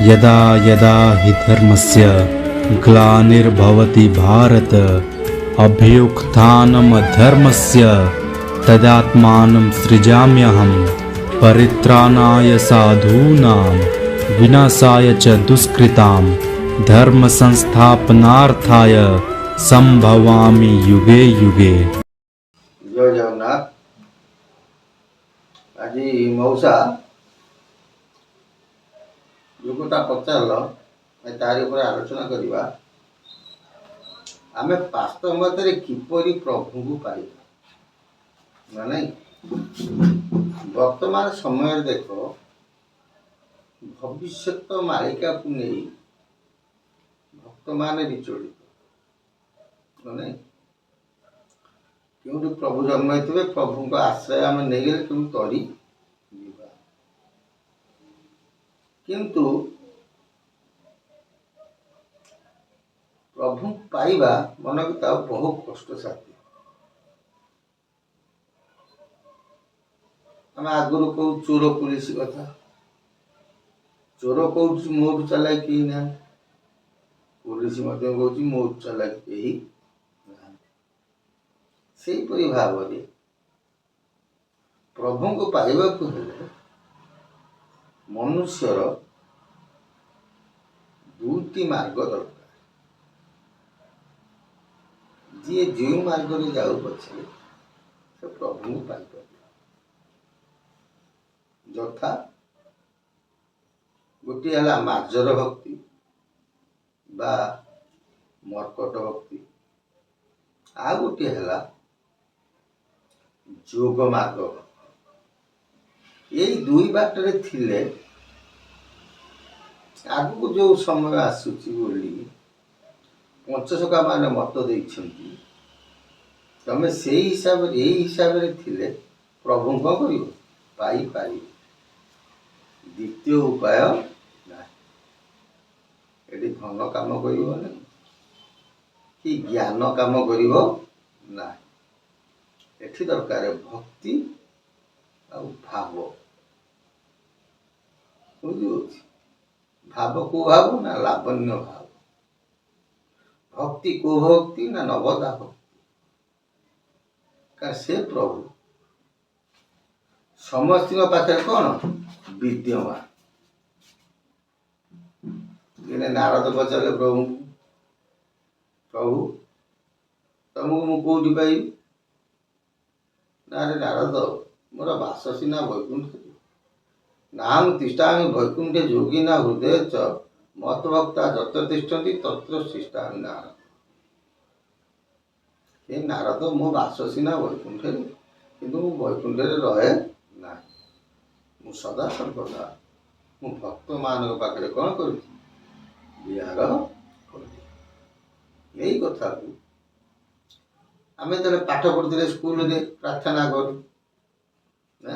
यदा यदा हि धर्मस्य ग्लानिर्भवति भारत अभ्युत्थानमधर्मस्य तदात्मानं सृजाम्यहं परित्राणाय साधूनां विनाशाय च दुष्कृतां धर्म संस्थापनार्थाय संभवामि युगे युगे। जय जगन्नाथ। आज मौसा जो कथा पचार तारी उपर आलोचना करवा आमे वास्तव मत किपरि प्रभु को पाइबा ना नहीं। वर्तमान समय देख भविष्य मालिका को नहीं भक्त मान विचलित नहीं क्योंकि प्रभु जन्म होते प्रभु को आश्रय आम नहीं गले क्यों तरी किंतु प्रभु पाइबा मन को बहुत कष्ट साध्य। आम आगुरी कहू चोर पुलिस कथा चोर कौच मोर चलाक कहीं ना पुलिस कहूँ मोर चलाक कहीं से भाव में प्रभु को पाइबा को हेले मनुष्यर दुईटी मार्ग दरकार। जी जो मार्ग में जाऊ पछे से प्रभु को पाई पार यथा गोटे है मार्जर भक्ति बा मर्कट भक्ति आ गोटे है जोग मार्ग। यही दुई बाटरे थिले आगु जो समय आसूची बोली पंचसखा माने मत देइछंती तमे से हिसाब रे थिले प्रभु को करियो पाई पाई। द्वितीय उपाय ना एटी धन काम करियो ना कि ज्ञान काम करियो ना एठी दरकार भक्ति आ भाव बुझी भाव को भाव ना लावण्य भाव भक्ति को भक्ति ना नवदा भक्ति का से प्रभु समस्त पाखे कौन विद्यमान। दिने नारद पचारे प्रभु प्रभु तुमको मु कौटी पाइबी ना रे नारद मोर बास सीना वैकुंठ नाम तिष्ठामि वैकुंठे योगिना हृदय च मत भक्ता जत्र तिष्ठन्ति तत्र तिष्ठामि नारद। हे नारद मो बास सीना वैकुंठे किंतु मु वैकुंठे रहे ना मु सदा सर्वदा मु भक्त मान पाखे कौन कर विहार यही कथा को आम जो पाठ पढ़ुले स्कूल रे प्रार्थना करूँ ना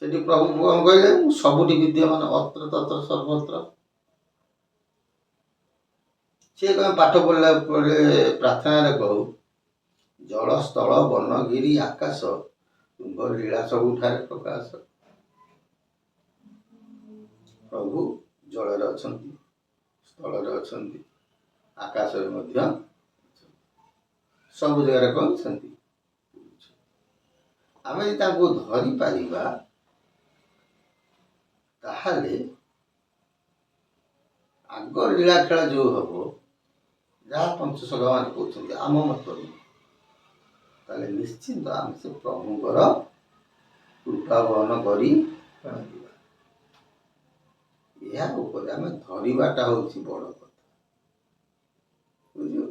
सेठी प्रभु कौन कहले सबुठी विद्यमान अत्र तत्र सर्वत्र सी कह पाठ पढ़ला प्रार्थना रे कहू जल स्थल वन गिरी आकाश तुम लीला सबुठारे प्रकाश। प्रभु जल अछंती स्थल अछंती आकाश सब जगह कौन छंती आम धरी पारिबा ताहले आग लीला खेला जो हम जहाँ पंचसखा मान कहते आम मत ताले निश्चिंत आम से प्रभुंर कृपा बहन करी आम धरवाटा हूँ बड़ कथा बुझे।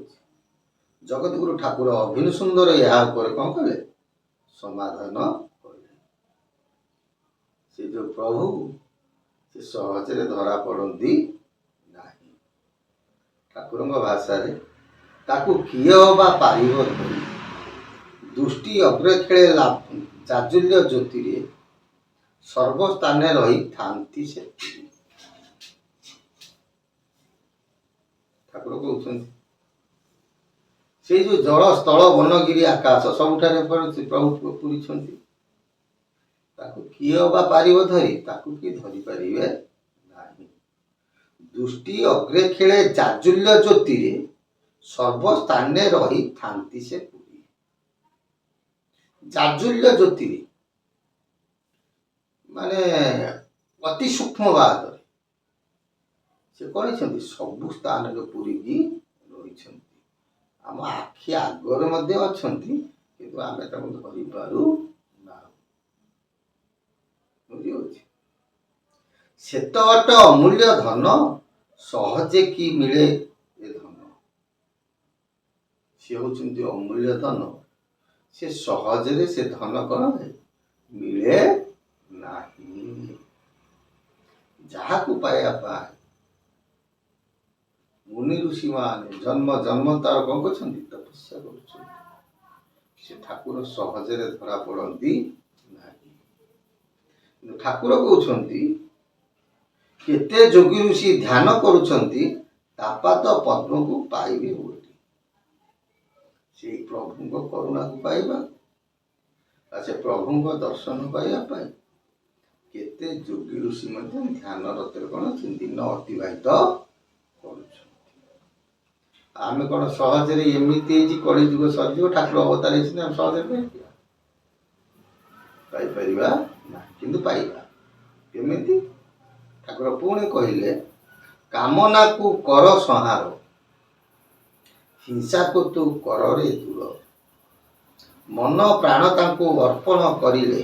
जगत गुरु ठाकुर अभिन सुंदर या कौन कले समाधान कले से जो प्रभु से सहजरे धरा पड़ती ना ठाकुर भाषा ताकू किए बा पार दृष्टि अग्रे खेले जाजुल्य ज्योति सर्वस्थाने रही थांती से ठाकुर कहते से जो जल स्थल वनगिरी आकाश सबुठारे प्रभु पूरी किए बा पार धरी ताकू कि धरी पारे ଦୃଷ୍ଟି ଅଗ୍ରେ ଖେଳେ ଜାଜୁଲ୍ୟ ଜ୍ୟୋତିରେ, ସର୍ବସ୍ଥାନେ ରହିଥାନ୍ତି ସେ ପୁରୀ। ଜାଜୁଲ୍ୟ ଜ୍ୟୋତିରେ ମାନେ ଅତି ସୂକ୍ଷ୍ମ ବାଦରେ ସେ କଣ ହେଇଛନ୍ତି, ସବୁ ସ୍ଥାନରେ ପୁରୀକି ରହିଛନ୍ତି। ଆମ ଆଖି ଆଗରେ ମଧ୍ୟ ଅଛନ୍ତି, କିନ୍ତୁ ଆମେ ତାଙ୍କୁ ଧରିପାରୁ ନାହୁଁ। ବୁଝିହଉଛି? ସେତ ଅଟ ଅମୂଲ୍ୟ ଧନ, ସହଜେ କି ମିଳେ ଏ ଧନ। ସେ ହଉଛନ୍ତି ଅମୂଲ୍ୟ ଧନ, ସେ ସହଜରେ ସେ ଧନ କଣ ମିଳେ ନାହିଁ। ଯାହାକୁ ପାଇବା ପାଇଁ ମୁନି ଋଷି ମାନେ ଜନ୍ମ ଜନ୍ମତାର କଣ କରୁଛନ୍ତି, ତପସ୍ୟା କରୁଛନ୍ତି। ସେ ଠାକୁର ସହଜରେ ଧରା ପଡନ୍ତି ନାହିଁ। କିନ୍ତୁ ଠାକୁର କହୁଛନ୍ତି କେତେ ଯୋଗୀ ଋଷି ଧ୍ୟାନ କରୁଛନ୍ତି, ତାପାତ ପଦ୍ମକୁ ପାଇବେ ବୋଲି। ସେଇ ପ୍ରଭୁଙ୍କ କରୁଣାକୁ ପାଇବା, ସେ ପ୍ରଭୁଙ୍କ ଦର୍ଶନ ପାଇବା ପାଇଁ କେତେ ଯୋଗୀ ଋଷି ମଧ୍ୟ ଧ୍ୟାନ ରତରେ କଣ ଦିନ ଅତିବାହିତ କରୁଛନ୍ତି। ଆମେ କଣ ସହଜରେ ଏମିତି ହେଇଛି, କଳିଯୁଗ ସରିଯିବ, ଠାକୁର ଅବତାର ହେଇଛନ୍ତି, ଆମେ ସହଜରେ ପାଇପାରିବା ନା। କିନ୍ତୁ ପାଇବା କେମିତି? ଠାକୁର ପୁଣି କହିଲେ, କାମନାକୁ କର ସଂହାର, ହିଂସାକୁ ତୁ କରରେ ଦୂର, ମନ ପ୍ରାଣ ତାଙ୍କୁ ଅର୍ପଣ କରିଲେ,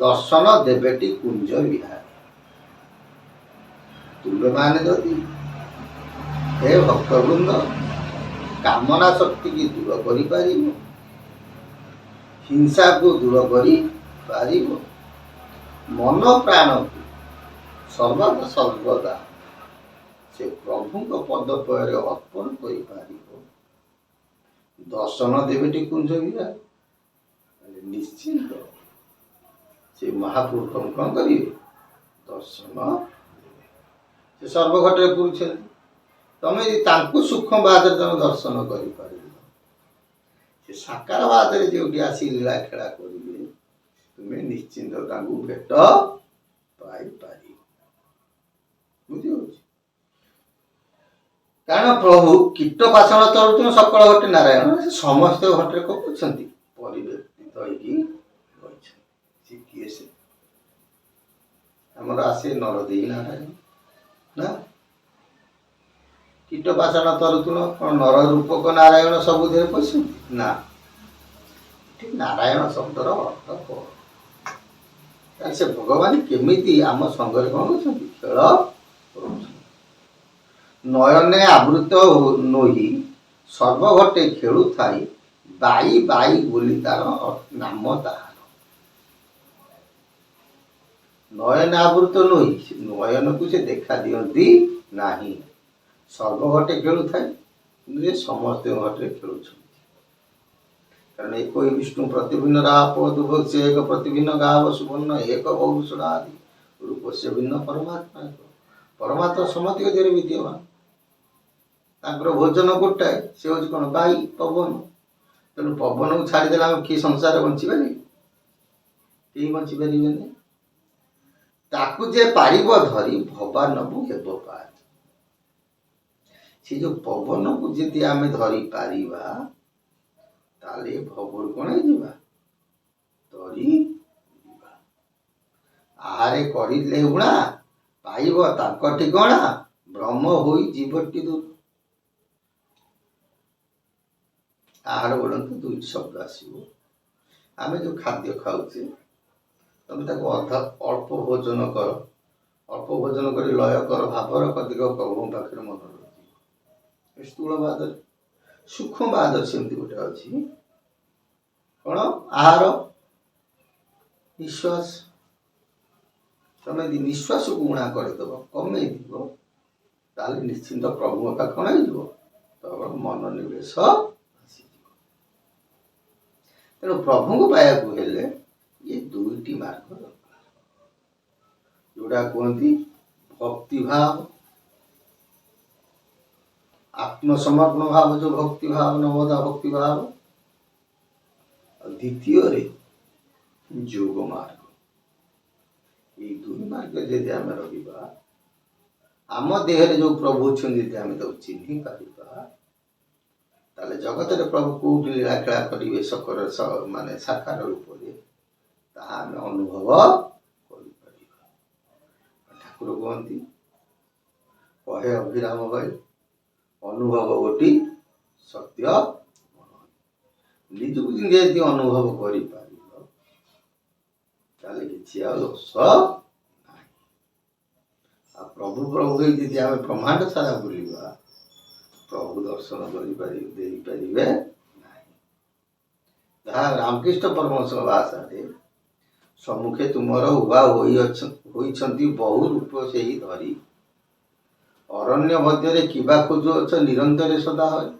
ଦର୍ଶନ ଦେବେଟି କୁଞ୍ଜ ବିହାର। ତୁମେମାନେ ଯଦି ହେ ଭକ୍ତବୃନ୍ଦ କାମନା ଶକ୍ତିକି ଦୂର କରିପାରିବ, ହିଂସାକୁ ଦୂର କରିପାରିବ, ମନ ପ୍ରାଣକୁ ସର୍ବଦା ସର୍ବଦା ସେ ପ୍ରଭୁଙ୍କ ପଦପୟରେ ଅର୍ପଣ କରିପାରିବ, ଦର୍ଶନ ଦେବେଟି କୁଞ୍ଜ ବିହାର, ନିଶ୍ଚିନ୍ତ ସେ ମହାପୁରୁଷଙ୍କୁ କଣ କରିବେ, ଦର୍ଶନ ଦେବେ। ସେ ସର୍ବଘଟରେ ପୁରୁଛନ୍ତି। ତମେ ଯଦି ତାଙ୍କୁ ସୂକ୍ଷ୍ମ ବାଦରେ ତମେ ଦର୍ଶନ କରିପାରିବ, ସେ ସାକାର ବାଦରେ ଯୋଉଠି ଆସି ଲୀଳା ଖେଳା କରିବେ, ତୁମେ ନିଶ୍ଚିନ୍ତ ତାଙ୍କୁ ଭେଟ ପାଇପାରିବ। ବୁଝିହଉଛି? କାରଣ ପ୍ରଭୁ କୀଟ ପାଷାଣ ତରୁଣ ସକଳ ଘଟେ ନାରାୟଣ, ସେ ସମସ୍ତ ଘଟରେ କଣ କରୁଛନ୍ତି, ପରିବର୍ତ୍ତିତ ହେଇକି ରହିଛନ୍ତି। ସେ କିଏ? ସେ ଆମର ଆସେ ନରଦେଇ ନାରାୟଣ ନା, କୀଟ ପାଷାଣ ତରୁଣ କଣ ନର ରୂପକ ନାରାୟଣ ସବୁଥିରେ ପଶନ୍ତି ନା। ଠିକ ନାରାୟଣ ଶବ୍ଦର ଅର୍ଥ କଣ? ସେ ଭଗବାନ କେମିତି ଆମ ସଙ୍ଗରେ କଣ କରୁଛନ୍ତି, ଖେଳ କରୁଛନ୍ତି। ନୟନେ ଆବୃତ ନୋହି ସର୍ବଘଟେ ଖେଳୁଥାଇ, ବାଇ ବାଇ ବୋଲି ତାର ନାମ ତାହାର। ନୟନ ଆବୃତ ନୋହି, ନୟନକୁ ସେ ଦେଖା ଦିଅନ୍ତି ନାହିଁ, ସର୍ବଘଟେ ଖେଳୁଥାଏ, କିନ୍ତୁ ସମସ୍ତେ ଘଟରେ ଖେଳୁଛନ୍ତି। କାରଣ ଏକ ବିଷ୍ଣୁ ପ୍ରତିଭିନ୍ନ ରାପଦ ସେ ଏକ ପ୍ରତିଭିନ୍ନ ଗାବ ସୁବର୍ଣ୍ଣ ଏକ ବହୁଷଣ ଆଦି ରୂପ ସେ ଭିନ୍ନ ପରମାତ୍ମା। ପରମାତ୍ମା ସମସ୍ତଙ୍କ ଦେହରେ ବିଦ୍ୟମାନ, ତାଙ୍କର ଭୋଜନ ଗୋଟାଏ, ସେ ହଉଛି କଣ, ବାୟୁ ପବନ। ତେଣୁ ପବନକୁ ଛାଡ଼ିଦେଲେ ଆମେ କି ସଂସାରରେ ବଞ୍ଚିପାରିବେ? କେହି ବଞ୍ଚିପାରିବେନି। ତାକୁ ଯେ ପାରିବ ଧରି ଭବାନବୁ ହେବ ପାରି। ସେ ଯୋଉ ପବନକୁ ଯଦି ଆମେ ଧରି ପାରିବା, ତାହେଲେ ଭବରୁ କଣ ହେଇଯିବା, ତରି ଯିବା। ଆହାରେ କରିଲେ ଉଣା, ପାଇବ ତାଙ୍କ ଠିକଣା, ଭ୍ରମ ହୋଇ ଜୀବଟି ଦୂର। ଆହାର ଗୁଣକୁ ଦୁଇଟି ଶବ୍ଦ ଆସିବ। ଆମେ ଯୋଉ ଖାଦ୍ୟ ଖାଉଛେ, ତମେ ତାକୁ ଅଳ୍ପ ଭୋଜନ କର, ଅଳ୍ପ ଭୋଜନ କରି ଲୟ କର, ଭାବର କଦିକ ପ୍ରଭୁଙ୍କ ପାଖରେ ମନ ରଖିବ। ସ୍ଥୂଳ ବାଦରେ, ସୂକ୍ଷ୍ମ ବାଦରେ ସେମିତି ଗୋଟେ ଅଛି କଣ, ଆହାର ନିଶ୍ୱାସ। ତମେ ଯଦି ନିଶ୍ୱାସକୁ ଉଣା କରିଦେବ, କମେଇ দিব, ତାହେଲେ ନିଶ୍ଚିନ୍ତ ପ୍ରଭୁଙ୍କ ପାଖ କଣ ହେଇଯିବ, ତମର ମନୋନିବେଶ ଆସିଯିବ। ତେଣୁ ପ୍ରଭୁଙ୍କୁ ପାଇବାକୁ ହେଲେ ଏ ଦୁଇଟି ମାର୍ଗ ଦରକାର, ଯୋଉଟା କୁହନ୍ତି ଭକ୍ତିଭାବ, ଆତ୍ମସମର୍ପଣ ଭାବ, ଯୋଉ ଭକ୍ତି ଭାବ, ନବଦା ଭକ୍ତି ଭାବ। ଦ୍ୱିତୀୟରେ ଯୋଗ ମାର୍ଗ। এই ଦୁଇ ମାର୍ଗ ଯଦି ଆମେ ରହିବା, ଆମ ଦେହରେ ଯେଉଁ ପ୍ରଭୁ ଅଛନ୍ତି ଯଦି ଆମେ ତାକୁ ଚିହ୍ନି ପାରିବା, ତାହେଲେ ଜଗତରେ ପ୍ରଭୁ କେଉଁଠି ଲୀଳାଖେଳା କରିବେ ମାନେ ସାକାର ରୂପରେ, ତାହା ଆମେ ଅନୁଭବ କରିପାରିବା। ଠାକୁର କୁହନ୍ତି, କହେ ଅଭିରାମ ଭାଇ ଅନୁଭବ ଗୋଟି ସତ୍ୟ ନିଜକୁ ଯଦି ଅନୁଭବ କରିପାରିବ, ତାହେଲେ କିଛି ଆଉ ଦୋଷ ନାହିଁ। ଆଉ ପ୍ରଭୁ ପ୍ରଭୁ ହେଇ ଯଦି ଆମେ ବ୍ରହ୍ମାଣ୍ଡ ସାରା ବୁଲିବା, ପ୍ରଭୁ ଦର୍ଶନ ଦେଇପାରିବେ ନାହିଁ। ଯାହା ରାମକୃଷ୍ଣ ପରମହଂସଙ୍କ ଭାଷାରେ, ସମ୍ମୁଖେ ତୁମର ଉଭା ହୋଇଛନ୍ତି ବହୁ ରୂପ ସେହି ଧରି, ଅରଣ୍ୟ ମଧ୍ୟରେ କିବା ଖୋଜୁଅଛ ନିରନ୍ତରେ ସଦା ହୋଇ।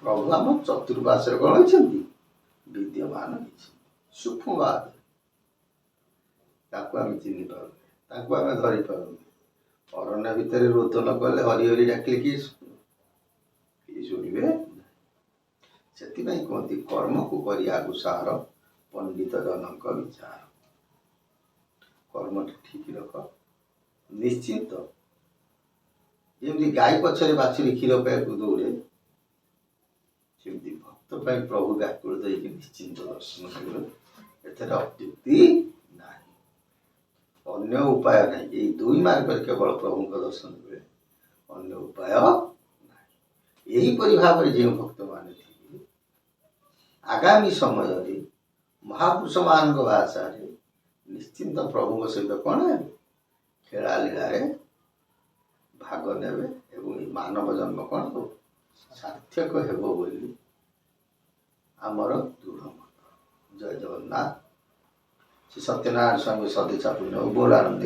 ପ୍ରଭୁ ଆମ ଚତୁର୍ପାର୍ଶ୍ୱରେ କ'ଣ ହେଇଛନ୍ତି? ବିଦ୍ୟମାନ ହେଇଛନ୍ତି। ସୂକ୍ଷ୍ମ ବାଦ, ତାକୁ ଆମେ ଚିହ୍ନି ପାରୁନେ, ତାକୁ ଆମେ ଧରିପାରୁନେ। ଅରଣ୍ୟ ଭିତରେ ରୋଦନ କଲେ ହରି ହରି ଡାକିଲେ କିଏ ଶୁଣିବେ? ସେଥିପାଇଁ କୁହନ୍ତି କର୍ମକୁ କରି ଆଗୁ ସାର, ପଣ୍ଡିତ ଜନଙ୍କ ବିଚାର। କର୍ମଟି ଠିକ ରଖ, ନିଶ୍ଚିନ୍ତ। ଯେମିତି ଗାଈ ପଛରେ ବାଛୁରୀ କ୍ଷୀର ପାଇବାକୁ ଦୌଡ଼େ, ସେମିତି ଭକ୍ତ ପାଇଁ ପ୍ରଭୁ ବ୍ୟାକୁଳ ଦେଇକି ନିଶ୍ଚିନ୍ତ ଦର୍ଶନ କରିବେ। ଏଥିରେ ଅତ୍ୟୁକ୍ତି ନାହିଁ, ଅନ୍ୟ ଉପାୟ ନାହିଁ। ଏଇ ଦୁଇ ମାର୍ଗରେ କେବଳ ପ୍ରଭୁଙ୍କ ଦର୍ଶନ ମିଳେ, ଅନ୍ୟ ଉପାୟ ନାହିଁ। ଏହିପରି ଭାବରେ ଯେଉଁ ଭକ୍ତମାନେ ଥିବେ, ଆଗାମୀ ସମୟରେ ମହାପୁରୁଷମାନଙ୍କ ଭାଷାରେ ନିଶ୍ଚିନ୍ତ ପ୍ରଭୁଙ୍କ ସହିତ କ'ଣ ହେବେ? ଖେଳା ଲୀଳାରେ ଭାଗ ନେବେ ଏବଂ ଏହି ମାନବ ଜନ୍ମ କ'ଣ ହେବ? ସାର୍ଥକ ହେବ ବୋଲି ଆମର ଦୃଢ଼ ମତ। ଜୟ ଜଗନ୍ନାଥ। ଶ୍ରୀ ସତ୍ୟନାରାୟଣ ସ୍ୱାମୀ ସଦିଚ୍ଛା ପୁଣ୍ୟ ବୋଲ ଆନନ୍ଦ।